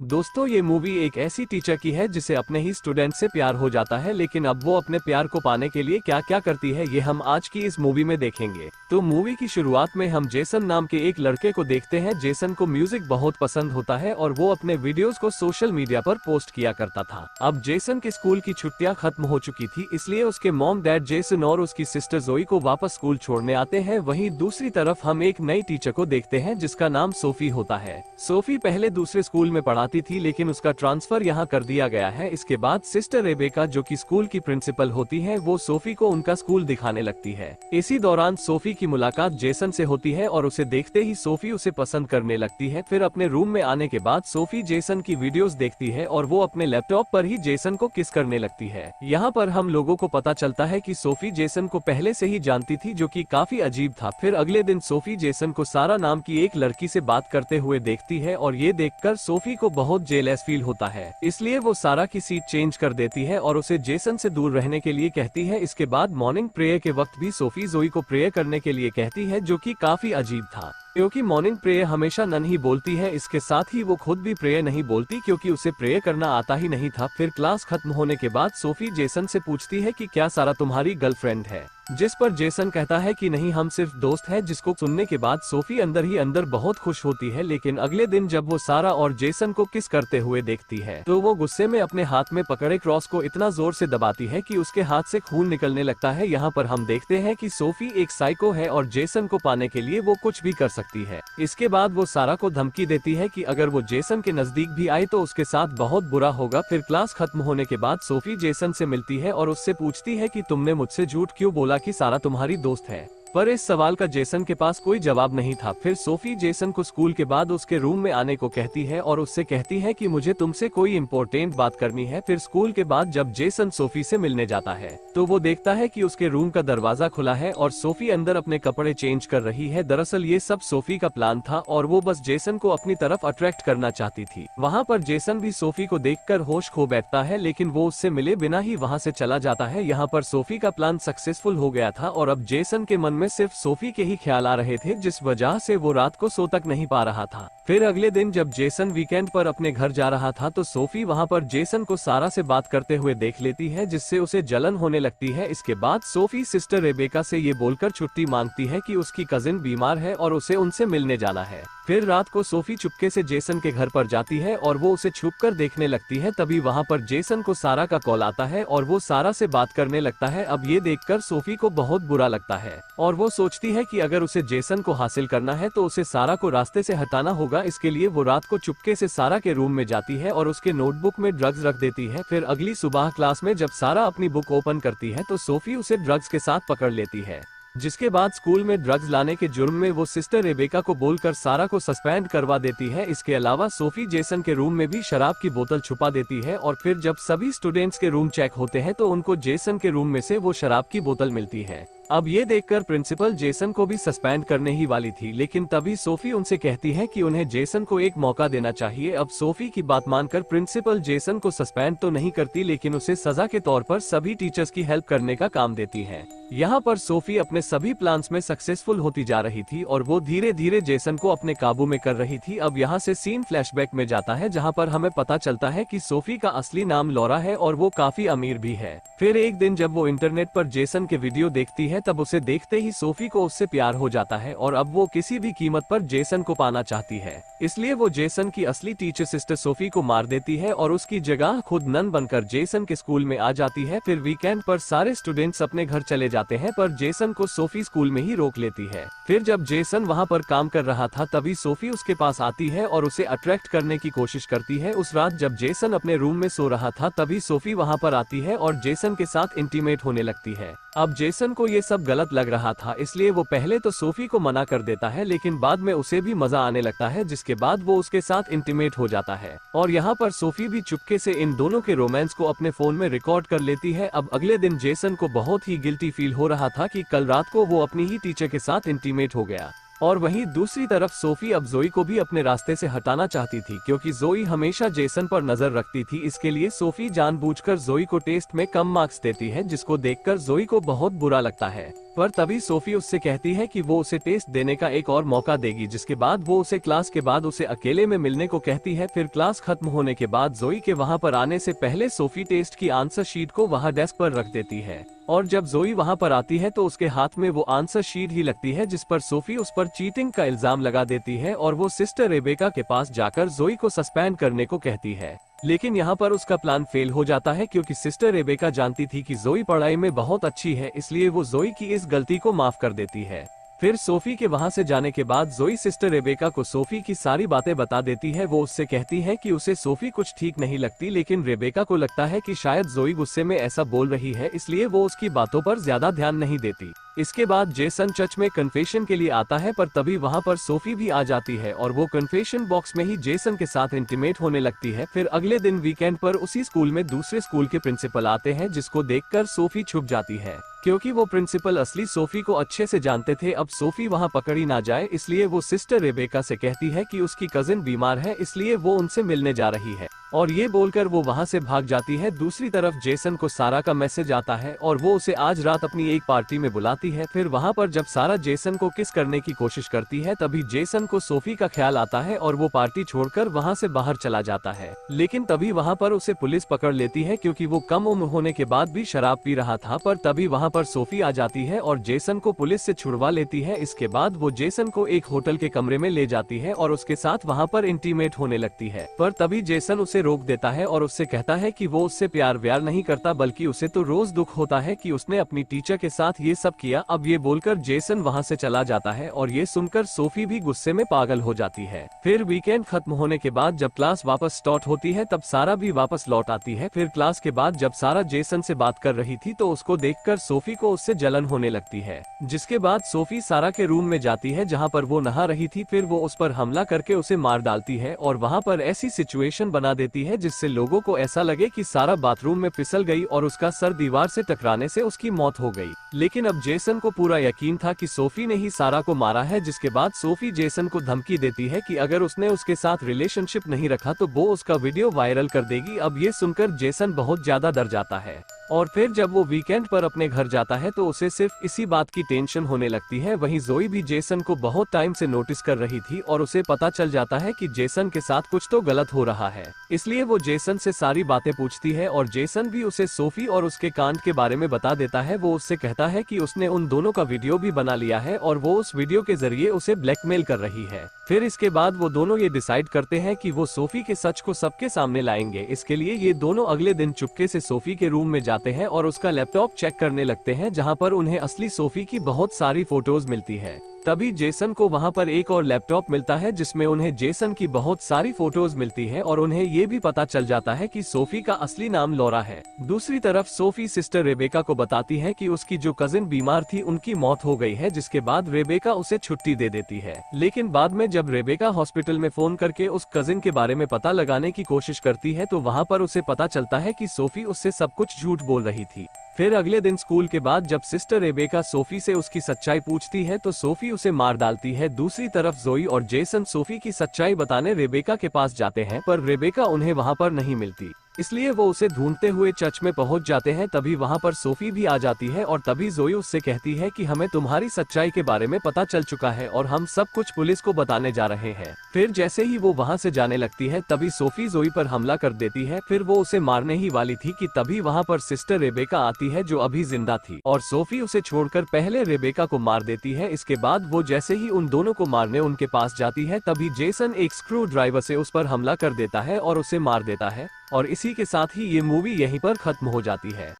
दोस्तों, ये मूवी एक ऐसी टीचर की है जिसे अपने ही स्टूडेंट से प्यार हो जाता है, लेकिन अब वो अपने प्यार को पाने के लिए क्या क्या करती है ये हम आज की इस मूवी में देखेंगे। तो मूवी की शुरुआत में हम जेसन नाम के एक लड़के को देखते हैं। जेसन को म्यूजिक बहुत पसंद होता है और वो अपने वीडियोस को सोशल मीडिया पर पोस्ट किया करता था। अब जेसन के स्कूल की छुट्टियां खत्म हो चुकी थी, इसलिए उसके मॉम डैड जेसन और उसकी सिस्टर जोई को वापस स्कूल छोड़ने आते हैं। वहीं दूसरी तरफ हम एक नई टीचर को देखते हैं जिसका नाम सोफी होता है। सोफी पहले दूसरे स्कूल में पढ़ाती थी, लेकिन उसका ट्रांसफर यहाँ कर दिया गया है। इसके बाद सिस्टर रेबेका, जो कि स्कूल की प्रिंसिपल होती है, वो सोफी को उनका स्कूल दिखाने लगती है। इसी दौरान सोफी की मुलाकात जेसन से होती है और उसे देखते ही सोफी उसे पसंद करने लगती है। फिर अपने रूम में आने के बाद सोफी जेसन की वीडियोस देखती है और वो अपने लैपटॉप पर ही जेसन को किस करने लगती है। यहाँ पर हम लोगों को पता चलता है कि सोफी जेसन को पहले से ही जानती थी, जो कि काफी अजीब था। फिर अगले दिन सोफी जेसन को सारा नाम की एक लड़की से बात करते हुए देखती है और ये देखकर सोफी को बहुत जेलस फील होता है, इसलिए वो सारा की सीट चेंज कर देती है और उसे जेसन से दूर रहने के लिए कहती है। इसके बाद मॉर्निंग प्रेयर के वक्त भी सोफी जोई को प्रेयर करने के लिए कहती है, जो कि काफी अजीब था क्योंकि मॉर्निंग प्रेयर हमेशा नन ही बोलती है। इसके साथ ही वो खुद भी प्रेयर नहीं बोलती क्योंकि उसे प्रेयर करना आता ही नहीं था। फिर क्लास खत्म होने के बाद सोफी जेसन से पूछती है कि क्या सारा तुम्हारी गर्लफ्रेंड है, जिस पर जेसन कहता है कि नहीं, हम सिर्फ दोस्त हैं। जिसको सुनने के बाद सोफी अंदर ही अंदर बहुत खुश होती है। लेकिन अगले दिन जब वो सारा और जेसन को किस करते हुए देखती है तो वो गुस्से में अपने हाथ में पकड़े क्रॉस को इतना जोर से दबाती है कि उसके हाथ से खून निकलने लगता है। यहाँ पर हम देखते हैं कि सोफी एक साइको है और जेसन को पाने के लिए वो कुछ भी कर सकती है। इसके बाद वो सारा को धमकी देती है कि अगर वो जेसन के नजदीक भी आए तो उसके साथ बहुत बुरा होगा। फिर क्लास खत्म होने के बाद सोफी जेसन से मिलती है और उससे पूछती है कि तुमने मुझसे झूठ क्यों बोला कि सारा तुम्हारी दोस्त है, पर इस सवाल का जेसन के पास कोई जवाब नहीं था। फिर सोफी जेसन को स्कूल के बाद उसके रूम में आने को कहती है और उससे कहती है कि मुझे तुमसे कोई इम्पोर्टेंट बात करनी है। फिर स्कूल के बाद जब जेसन सोफी से मिलने जाता है तो वो देखता है कि उसके रूम का दरवाजा खुला है और सोफी अंदर अपने कपड़े चेंज कर रही है। दरअसल ये सब सोफी का प्लान था और वो बस जेसन को अपनी तरफ अट्रैक्ट करना चाहती थी। वहाँ पर जेसन भी सोफी को देखकर होश खो बैठता है, लेकिन वो उससे मिले बिना ही वहाँ से चला जाता है। यहाँ पर सोफी का प्लान सक्सेसफुल हो गया था और अब जेसन के मन में सिर्फ सोफी के ही ख्याल आ रहे थे, जिस वजह से वो रात को सो तक नहीं पा रहा था। फिर अगले दिन जब जेसन वीकेंड पर अपने घर जा रहा था तो सोफी वहाँ पर जेसन को सारा से बात करते हुए देख लेती है, जिससे उसे जलन होने लगती है। इसके बाद सोफी सिस्टर रेबेका से ये बोलकर छुट्टी मांगती है कि उसकी कजिन बीमार है और उसे उनसे मिलने जाना है। फिर रात को सोफी चुपके से जेसन के घर पर जाती है और वो उसे छुपकर देखने लगती है। तभी वहाँ पर जेसन को सारा का कॉल आता है और वो सारा से बात करने लगता है। अब ये देखकर सोफी को बहुत बुरा लगता है और वो सोचती है कि अगर उसे जेसन को हासिल करना है तो उसे सारा को रास्ते से हटाना होगा। इसके लिए वो रात को चुपके से सारा के रूम में जाती है और उसके नोटबुक में ड्रग्स रख देती है। फिर अगली सुबह क्लास में जब सारा अपनी बुक ओपन करती है तो सोफी उसे ड्रग्स के साथ पकड़ लेती है, जिसके बाद स्कूल में ड्रग्स लाने के जुर्म में वो सिस्टर रेबेका को बोलकर सारा को सस्पेंड करवा देती है। इसके अलावा सोफी जेसन के रूम में भी शराब की बोतल छुपा देती है और फिर जब सभी स्टूडेंट्स के रूम चेक होते हैं तो उनको जेसन के रूम में से वो शराब की बोतल मिलती है। अब ये देखकर प्रिंसिपल जेसन को भी सस्पेंड करने ही वाली थी, लेकिन तभी सोफी उनसे कहती है कि उन्हें जेसन को एक मौका देना चाहिए। अब सोफी की बात मानकर प्रिंसिपल जेसन को सस्पेंड तो नहीं करती, लेकिन उसे सजा के तौर पर सभी टीचर्स की हेल्प करने का काम देती है। यहाँ पर सोफी अपने सभी प्लान्स में सक्सेसफुल होती जा रही थी और वो धीरे धीरे जेसन को अपने काबू में कर रही थी। अब यहाँ से सीन फ्लैशबैक में जाता है, जहाँ पर हमें पता चलता है कि सोफी का असली नाम लॉरा है और वो काफी अमीर भी है। फिर एक दिन जब वो इंटरनेट पर जेसन के वीडियो देखती है तब उसे देखते ही सोफी को उससे प्यार हो जाता है और अब वो किसी भी कीमत पर जेसन को पाना चाहती है। इसलिए वो जेसन की असली टीचर सिस्टर सोफी को मार देती है और उसकी जगह खुद नन बनकर जेसन के स्कूल में आ जाती है। फिर वीकेंड पर सारे स्टूडेंट्स अपने घर चले जाते हैं, पर जेसन को सोफी स्कूल में ही रोक लेती है। फिर जब जेसन वहाँ पर काम कर रहा था तभी सोफी उसके पास आती है और उसे अट्रैक्ट करने की कोशिश करती है। उस रात जब जेसन अपने रूम में सो रहा था तभी सोफी वहाँ पर आती है और जेसन के साथ इंटीमेट होने लगती है। अब जेसन को ये सब गलत लग रहा था, इसलिए वो पहले तो सोफी को मना कर देता है, लेकिन बाद में उसे भी मजा आने लगता है, जिसके बाद वो उसके साथ इंटीमेट हो जाता है। और यहाँ पर सोफी भी चुपके से इन दोनों के रोमांस को अपने फोन में रिकॉर्ड कर लेती है। अब अगले दिन जेसन को बहुत ही गिल्टी फील हो रहा था कि कल रात को वो अपनी ही टीचर के साथ इंटीमेट हो गया। और वहीं दूसरी तरफ सोफी अब जोई को भी अपने रास्ते से हटाना चाहती थी, क्योंकि जोई हमेशा जेसन पर नजर रखती थी। इसके लिए सोफी जानबूझकर जोई को टेस्ट में कम मार्क्स देती है, जिसको देखकर जोई को बहुत बुरा लगता है। पर तभी सोफी उससे कहती है कि वो उसे टेस्ट देने का एक और मौका देगी, जिसके बाद वो उसे क्लास के बाद उसे अकेले में मिलने को कहती है। फिर क्लास खत्म होने के बाद जोई के वहां पर आने से पहले सोफी टेस्ट की आंसर शीट को वहां डेस्क पर रख देती है, और जब जोई वहां पर आती है तो उसके हाथ में वो आंसर शीट ही लगती है, जिस पर सोफी उस पर चीटिंग का इल्जाम लगा देती है और वो सिस्टर रेबेका के पास जाकर जोई को सस्पेंड करने को कहती है। लेकिन यहाँ पर उसका प्लान फेल हो जाता है, क्योंकि सिस्टर रेबेका जानती थी कि जोई पढ़ाई में बहुत अच्छी है, इसलिए वो जोई की इस गलती को माफ कर देती है। फिर सोफी के वहां से जाने के बाद जोई सिस्टर रेबेका को सोफी की सारी बातें बता देती है। वो उससे कहती है कि उसे सोफी कुछ ठीक नहीं लगती, लेकिन रेबेका को लगता है कि शायद जोई गुस्से में ऐसा बोल रही है, इसलिए वो उसकी बातों पर ज्यादा ध्यान नहीं देती। इसके बाद जेसन चर्च में कन्फेशन के लिए आता है, पर तभी वहां पर सोफी भी आ जाती है और वो कन्फेशन बॉक्स में ही जेसन के साथ इंटीमेट होने लगती है। फिर अगले दिन वीकेंड पर उसी स्कूल में दूसरे स्कूल के प्रिंसिपल आते हैं, जिसको देखकर सोफी छुप जाती है, क्योंकि वो प्रिंसिपल असली सोफी को अच्छे से जानते थे। अब सोफी वहां पकड़ी ना जाए, इसलिए वो सिस्टर रेबेका से कहती है कि उसकी कजिन बीमार है, इसलिए वो उनसे मिलने जा रही है, और ये बोलकर वो वहां से भाग जाती है। दूसरी तरफ जेसन को सारा का मैसेज आता है और वो उसे आज रात अपनी एक पार्टी में बुलाती है। फिर वहां पर जब सारा जेसन को किस करने की कोशिश करती है, तभी जेसन को सोफी का ख्याल आता है और वो पार्टी छोड़कर वहां से बाहर चला जाता है। लेकिन तभी वहां पर उसे पुलिस पकड़ लेती है, क्योंकि वो कम उम्र होने के बाद भी शराब पी रहा था। पर तभी वहां पर सोफी आ जाती है और जेसन को पुलिस से छुड़वा लेती है। इसके बाद वो जेसन को एक होटल के कमरे में ले जाती है और उसके साथ वहां पर इंटीमेट होने लगती है। पर तभी जेसन उसे रोक देता है और उससे कहता है कि वो उससे प्यार व्यार नहीं करता, बल्कि उसे तो रोज दुख होता है कि उसने अपनी टीचर के साथ ये सब किया। अब ये बोलकर जेसन वहां से चला जाता है और ये सुनकर सोफी भी गुस्से में पागल हो जाती है। फिर वीकेंड खत्म होने के बाद जब क्लास वापस स्टार्ट होती है, तब सारा भी वापस लौट आती है। फिर क्लास के बाद जब सारा जेसन से बात कर रही थी, तो उसको देखकर सोफी को उससे जलन होने लगती है, जिसके बाद सोफी सारा के रूम में जाती है जहाँ पर वो नहा रही थी। फिर वो उस पर हमला करके उसे मार डालती है और वहाँ पर ऐसी सिचुएशन बना देती है जिससे लोगों को ऐसा लगे कि सारा बाथरूम में फिसल गई और उसका सर दीवार से टकराने से उसकी मौत हो गई। लेकिन अब जेसन को पूरा यकीन था कि सोफी ने ही सारा को मारा है, जिसके बाद सोफी जेसन को धमकी देती है कि अगर उसने उसके साथ रिलेशनशिप नहीं रखा तो वो उसका वीडियो वायरल कर देगी। अब ये सुनकर जेसन बहुत ज्यादा डर जाता है और फिर जब वो वीकेंड पर अपने घर जाता है तो उसे सिर्फ इसी बात की टेंशन होने लगती है। वहीं जोई भी जेसन को बहुत टाइम से नोटिस कर रही थी और उसे पता चल जाता है कि जेसन के साथ कुछ तो गलत हो रहा है, इसलिए वो जेसन से सारी बातें पूछती है और जेसन भी उसे सोफी और उसके कांड के बारे में बता देता है। वो उससे कहता है कि उसने उन दोनों का वीडियो भी बना लिया है और वो उस वीडियो के जरिए उसे ब्लैकमेल कर रही है। फिर इसके बाद वो दोनों ये डिसाइड करते हैं कि वो सोफी के सच को सबके सामने लाएंगे। इसके लिए ये दोनों अगले दिन चुपके से सोफी के रूम में जाते हैं और उसका लैपटॉप चेक करने लगते हैं, जहां पर उन्हें असली सोफी की बहुत सारी फोटोज मिलती है। तभी जेसन को वहां पर एक और लैपटॉप मिलता है जिसमें उन्हें जेसन की बहुत सारी फोटोज मिलती है और उन्हें ये भी पता चल जाता है कि सोफी का असली नाम लॉरा है। दूसरी तरफ सोफी सिस्टर रेबेका को बताती है कि उसकी जो कजिन बीमार थी उनकी मौत हो गई है, जिसके बाद रेबेका उसे छुट्टी दे देती है। लेकिन बाद में जब रेबेका हॉस्पिटल में फोन करके उस कजिन के बारे में पता लगाने की कोशिश करती है, तो वहाँ पर उसे पता चलता है कि सोफी उससे सब कुछ झूठ बोल रही थी। फिर अगले दिन स्कूल के बाद जब सिस्टर रेबेका सोफी से उसकी सच्चाई पूछती है तो सोफी उसे मार डालती है। दूसरी तरफ जोई और जेसन सोफी की सच्चाई बताने रेबेका के पास जाते हैं, पर रेबेका उन्हें वहां पर नहीं मिलती, इसलिए वो उसे ढूंढते हुए चर्च में पहुंच जाते हैं। तभी वहां पर सोफी भी आ जाती है और तभी जोई उससे कहती है कि हमें तुम्हारी सच्चाई के बारे में पता चल चुका है और हम सब कुछ पुलिस को बताने जा रहे हैं। फिर जैसे ही वो वहां से जाने लगती है, तभी सोफी जोई पर हमला कर देती है। फिर वो उसे मारने ही वाली थी कि तभी वहां पर सिस्टर रेबेका आती है, जो अभी जिंदा थी, और सोफी उसे छोड़कर पहले रेबेका को मार देती है। इसके बाद वो जैसे ही उन दोनों को मारने उनके पास जाती है, तभी जेसन एक स्क्रू ड्राइवर से उस पर हमला कर देता है और उसे मार देता है। और इसी के साथ ही ये मूवी यहीं पर खत्म हो जाती है।